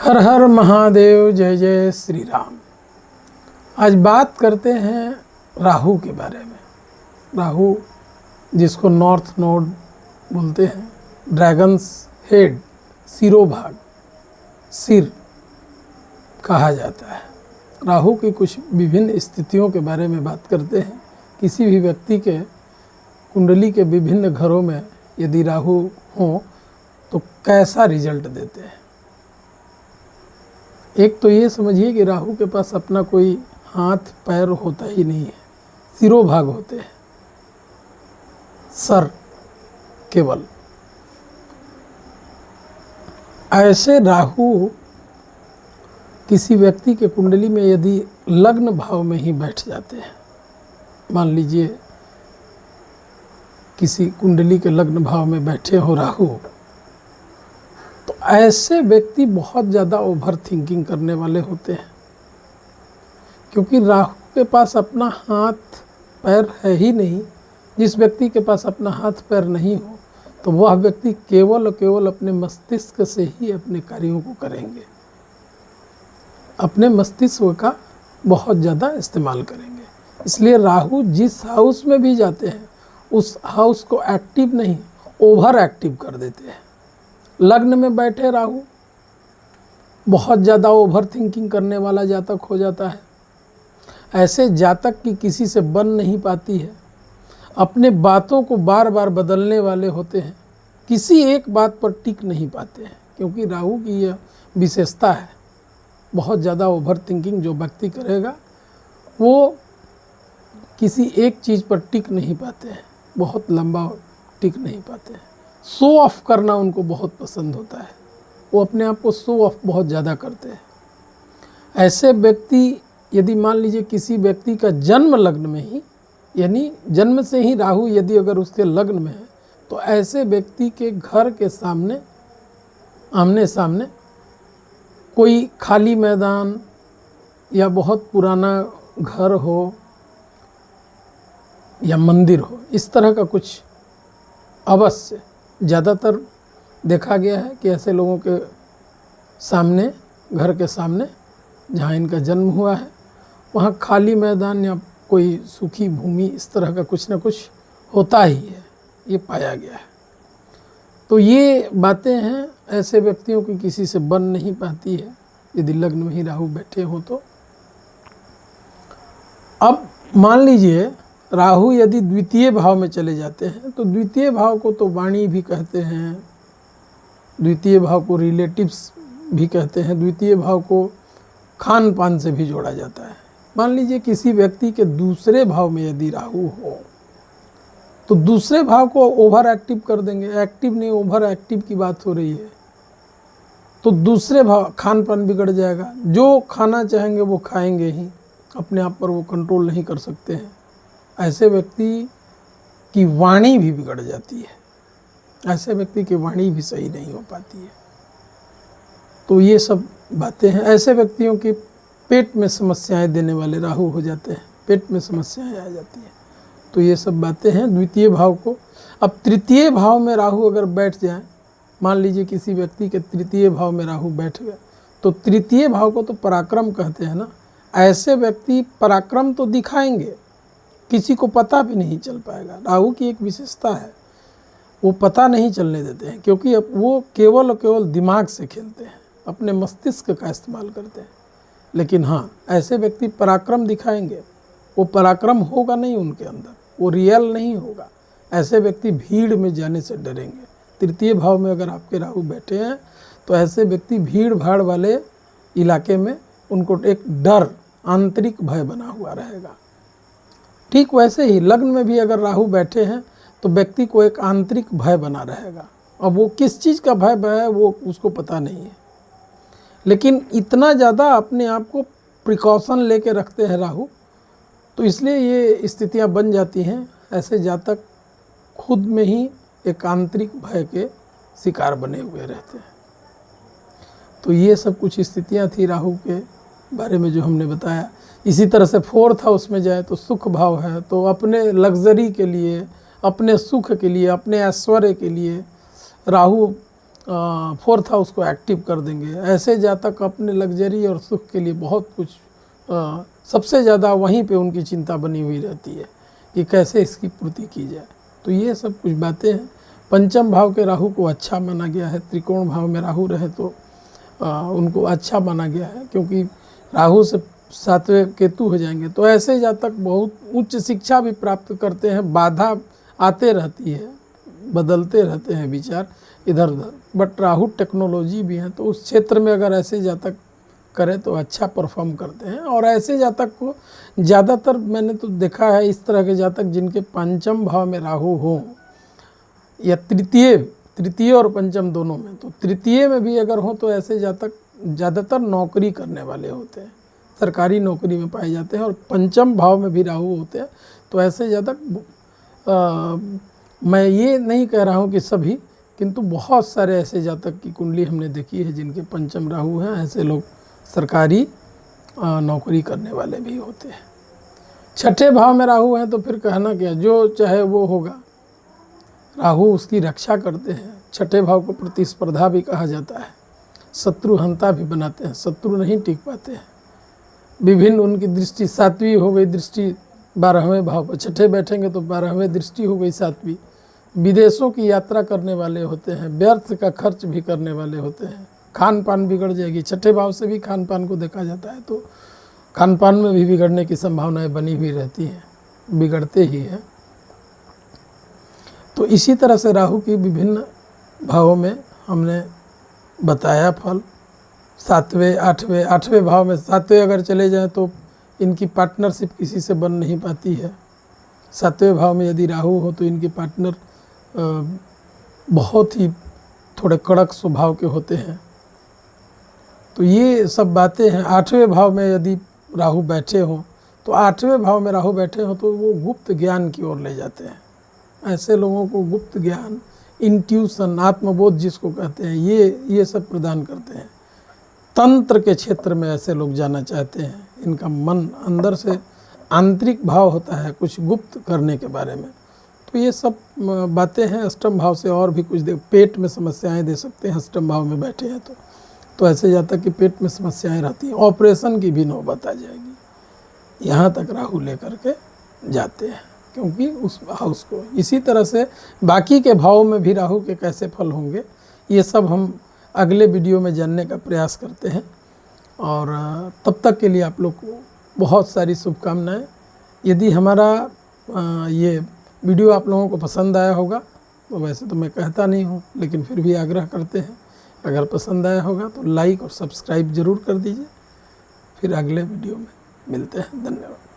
हर हर महादेव, जय जय श्री राम। आज बात करते हैं राहु के बारे में। राहु जिसको नॉर्थ नोड बोलते हैं, ड्रैगन्स हेड, सिरोभाग, सिर कहा जाता है। राहु की कुछ विभिन्न स्थितियों के बारे में बात करते हैं। किसी भी व्यक्ति के कुंडली के विभिन्न घरों में यदि राहु हो तो कैसा रिजल्ट देते हैं। एक तो ये समझिए कि राहु के पास अपना कोई हाथ पैर होता ही नहीं है, सिरोभाग होते हैं, सर केवल। ऐसे राहु किसी व्यक्ति के कुंडली में यदि लग्न भाव में ही बैठ जाते हैं, मान लीजिए किसी कुंडली के लग्न भाव में बैठे हो राहु, तो ऐसे व्यक्ति बहुत ज़्यादा ओवर थिंकिंग करने वाले होते हैं। क्योंकि राहु के पास अपना हाथ पैर है ही नहीं। जिस व्यक्ति के पास अपना हाथ पैर नहीं हो तो वह व्यक्ति केवल और केवल अपने मस्तिष्क से ही अपने कार्यों को करेंगे, अपने मस्तिष्क का बहुत ज़्यादा इस्तेमाल करेंगे। इसलिए राहु जिस हाउस में भी जाते हैं उस हाउस को एक्टिव नहीं, ओवर एक्टिव कर देते हैं। लग्न में बैठे राहु बहुत ज़्यादा ओवर थिंकिंग करने वाला जातक हो जाता है। ऐसे जातक की किसी से बन नहीं पाती है, अपने बातों को बार बार बदलने वाले होते हैं, किसी एक बात पर टिक नहीं पाते हैं। क्योंकि राहु की यह विशेषता है, बहुत ज़्यादा ओवर थिंकिंग जो व्यक्ति करेगा वो किसी एक चीज़ पर टिक नहीं पाते हैं, बहुत लंबा टिक नहीं पाते हैं। शो ऑफ करना उनको बहुत पसंद होता है, वो अपने आप को शो ऑफ बहुत ज़्यादा करते हैं। ऐसे व्यक्ति यदि मान लीजिए किसी व्यक्ति का जन्म लग्न में ही, यानी जन्म से ही राहु यदि अगर उसके लग्न में है, तो ऐसे व्यक्ति के घर के सामने आमने सामने कोई खाली मैदान या बहुत पुराना घर हो या मंदिर हो, इस तरह का कुछ अवश्य ज़्यादातर देखा गया है कि ऐसे लोगों के सामने, घर के सामने जहाँ इनका जन्म हुआ है, वहाँ खाली मैदान या कोई सूखी भूमि, इस तरह का कुछ न कुछ होता ही है, ये पाया गया है। तो ये बातें हैं, ऐसे व्यक्तियों की किसी से बन नहीं पाती है यदि लग्न में ही राहु बैठे हो तो। अब मान लीजिए राहु यदि द्वितीय भाव में चले जाते हैं, तो द्वितीय भाव को तो वाणी भी कहते हैं, द्वितीय भाव को रिलेटिव्स भी कहते हैं, द्वितीय भाव को खान पान से भी जोड़ा जाता है। मान लीजिए किसी व्यक्ति के दूसरे भाव में यदि राहु हो तो दूसरे भाव को ओवर एक्टिव कर देंगे। एक्टिव नहीं, ओवर एक्टिव की बात हो रही है। तो दूसरे भाव, खान पान बिगड़ जाएगा, जो खाना चाहेंगे वो खाएंगे ही, अपने आप पर वो कंट्रोल नहीं कर सकते हैं। ऐसे व्यक्ति की वाणी भी बिगड़ जाती है, ऐसे व्यक्ति की वाणी भी सही नहीं हो पाती है। तो ये सब बातें हैं। ऐसे व्यक्तियों की पेट में समस्याएं देने वाले राहु हो जाते हैं, पेट में समस्याएं आ जाती हैं। तो ये सब बातें हैं द्वितीय भाव को। अब तृतीय भाव में राहु अगर बैठ जाए, मान लीजिए किसी व्यक्ति के तृतीय भाव में राहु बैठ गए, तो तृतीय भाव को तो पराक्रम कहते हैं ना। ऐसे व्यक्ति पराक्रम तो दिखाएंगे, किसी को पता भी नहीं चल पाएगा। राहु की एक विशेषता है, वो पता नहीं चलने देते हैं, क्योंकि अब वो केवल और केवल दिमाग से खेलते हैं, अपने मस्तिष्क का इस्तेमाल करते हैं। लेकिन हाँ, ऐसे व्यक्ति पराक्रम दिखाएंगे, वो पराक्रम होगा नहीं उनके अंदर, वो रियल नहीं होगा। ऐसे व्यक्ति भीड़ में जाने से डरेंगे। तृतीय भाव में अगर आपके राहु बैठे हैं तो ऐसे व्यक्ति भीड़ भाड़ वाले इलाके में उनको एक डर, आंतरिक भय बना हुआ रहेगा। ठीक वैसे ही लग्न में भी अगर राहु बैठे हैं तो व्यक्ति को एक आंतरिक भय बना रहेगा। अब वो किस चीज़ का भय है वो उसको पता नहीं है, लेकिन इतना ज़्यादा अपने आप को प्रिकॉशन लेके रखते हैं राहु, तो इसलिए ये स्थितियाँ बन जाती हैं। ऐसे जातक खुद में ही एक आंतरिक भय के शिकार बने हुए रहते हैं। तो ये सब कुछ स्थितियाँ थी राहु के बारे में जो हमने बताया। इसी तरह से फोर्थ हाउस में जाए तो सुख भाव है, तो अपने लग्जरी के लिए, अपने सुख के लिए, अपने ऐश्वर्य के लिए राहु फोर्थ हाउस को एक्टिव कर देंगे। ऐसे जातक अपने लग्जरी और सुख के लिए बहुत कुछ सबसे ज़्यादा वहीं पे उनकी चिंता बनी हुई रहती है कि कैसे इसकी पूर्ति की जाए। तो ये सब कुछ बातें हैं। पंचम भाव के राहु को अच्छा माना गया है। त्रिकोण भाव में राहु रहे तो उनको अच्छा माना गया है, क्योंकि राहु से 7वें केतु हो जाएंगे। तो ऐसे जातक बहुत उच्च शिक्षा भी प्राप्त करते हैं। बाधा आते रहती है, बदलते रहते हैं विचार इधर उधर, बट राहु टेक्नोलॉजी भी है, तो उस क्षेत्र में अगर ऐसे जातक करें तो अच्छा परफॉर्म करते हैं। और ऐसे जातक को ज़्यादातर मैंने तो देखा है, इस तरह के जातक जिनके पंचम भाव में राहु हो या तृतीय और पंचम दोनों में, तो तृतीय में भी अगर हो तो ऐसे जातक ज़्यादातर नौकरी करने वाले होते हैं, सरकारी नौकरी में पाए जाते हैं। और पंचम भाव में भी राहु होते हैं, तो ऐसे जातक मैं ये नहीं कह रहा हूँ कि सभी, किंतु बहुत सारे ऐसे जातक की कुंडली हमने देखी है जिनके पंचम राहु हैं। ऐसे लोग सरकारी नौकरी करने वाले भी होते हैं। छठे भाव में राहु हैं तो फिर कहना क्या, जो चाहे वो होगा। राहु उसकी रक्षा करते हैं। छठे भाव को प्रतिस्पर्धा भी कहा जाता है, शत्रुहंता भी बनाते हैं, शत्रु नहीं टिक पाते हैं। विभिन्न उनकी दृष्टि, 7वीं हो गई दृष्टि 12वें भाव पर, छठे बैठेंगे तो 12वें दृष्टि हो गई 7वीं। विदेशों की यात्रा करने वाले होते हैं, व्यर्थ का खर्च भी करने वाले होते हैं। खान पान बिगड़ जाएगी, छठे भाव से भी खान पान को देखा जाता है, तो खान पान में भी बिगड़ने की संभावनाएं बनी हुई रहती हैं, बिगड़ते ही हैं। तो इसी तरह से राहु की विभिन्न भावों में हमने बताया फल। 7वें 8वें भाव में 7वें अगर चले जाएं तो इनकी पार्टनरशिप किसी से बन नहीं पाती है। 7वें भाव में यदि राहु हो तो इनके पार्टनर बहुत ही थोड़े कड़क स्वभाव के होते हैं। तो ये सब बातें हैं। 8वें भाव में यदि राहु बैठे हों तो 8वें भाव में राहु बैठे हों तो वो गुप्त ज्ञान की ओर ले जाते हैं। ऐसे लोगों को गुप्त ज्ञान, इंट्यूशन, आत्मबोध जिसको कहते हैं, ये सब प्रदान करते हैं। तंत्र के क्षेत्र में ऐसे लोग जाना चाहते हैं। इनका मन अंदर से आंतरिक भाव होता है कुछ गुप्त करने के बारे में। तो ये सब बातें हैं। अष्टम भाव से और भी कुछ पेट में समस्याएं दे सकते हैं। अष्टम भाव में बैठे हैं तो ऐसे जातक कि पेट में समस्याएं रहती हैं, ऑपरेशन की भी नौबत आ जाएगी। यहाँ तक राहु लेकर के जाते हैं, क्योंकि उस हाउस को। इसी तरह से बाकी के भावों में भी राहु के कैसे फल होंगे, ये सब हम अगले वीडियो में जानने का प्रयास करते हैं। और तब तक के लिए आप लोग को बहुत सारी शुभकामनाएं। यदि हमारा ये वीडियो आप लोगों को पसंद आया होगा, तो वैसे तो मैं कहता नहीं हूँ, लेकिन फिर भी आग्रह करते हैं, अगर पसंद आया होगा तो लाइक और सब्सक्राइब ज़रूर कर दीजिए। फिर अगले वीडियो में मिलते हैं। धन्यवाद।